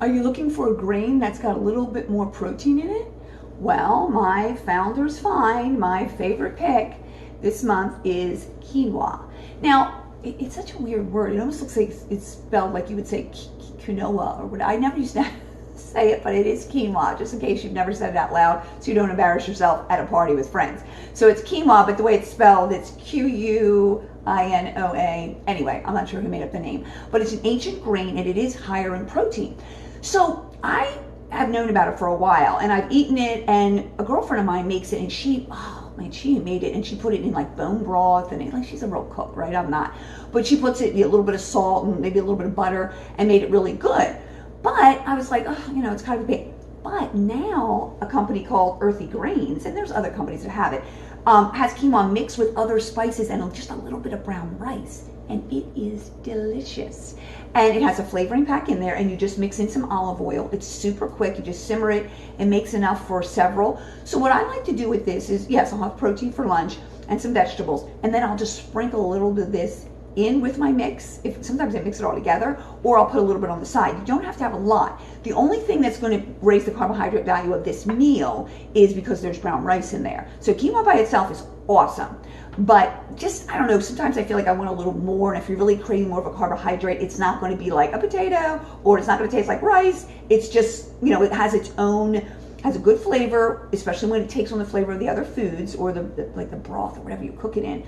Are you looking for a grain that's got a little bit more protein in it? Well, my Founder's Find, my favorite pick this month is quinoa. Now, it's such a weird word. It almost looks like it's spelled like you would say quinoa or what. I never used to say it, but it is quinoa, just in case you've never said it out loud so you don't embarrass yourself at a party with friends. So it's quinoa, but the way it's spelled, it's Quinoa. Anyway, I'm not sure who made up the name, but it's an ancient grain and it is higher in protein. So I have known about it for a while and I've eaten it, and a girlfriend of mine makes it, and she made it and she put it in like bone broth, and like, she's a real cook, right? I'm not. But she puts it in a little bit of salt and maybe a little bit of butter and made it really good. But I was like, oh, it's kind of a bit. But now a company called Earthy Grains, and there's other companies that have it, has quinoa mixed with other spices and just a little bit of brown rice. And it is delicious. And it has a flavoring pack in there, and you just mix in some olive oil. It's super quick. You just simmer it and makes enough for several. So what I like to do with this is, yes, I'll have protein for lunch and some vegetables, and then I'll just sprinkle a little bit of this in with my mix. Sometimes I mix it all together, or I'll put a little bit on the side. You don't have to have a lot. The only thing that's going to raise the carbohydrate value of this meal is because there's brown rice in there. So quinoa by itself is awesome. But just, I don't know, sometimes I feel like I want a little more, and if you're really craving more of a carbohydrate, it's not going to be like a potato, or it's not going to taste like rice. It's just, it has its own, has a good flavor, especially when it takes on the flavor of the other foods, or the broth, or whatever you cook it in.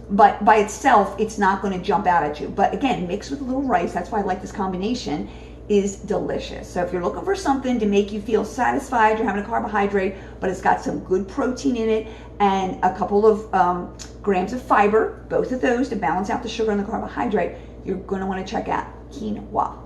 But by itself, it's not going to jump out at you. But again, mixed with a little rice, that's why I like this combination, is delicious. So if you're looking for something to make you feel satisfied, you're having a carbohydrate, but it's got some good protein in it and a couple of grams of fiber, both of those to balance out the sugar and the carbohydrate, you're going to want to check out quinoa.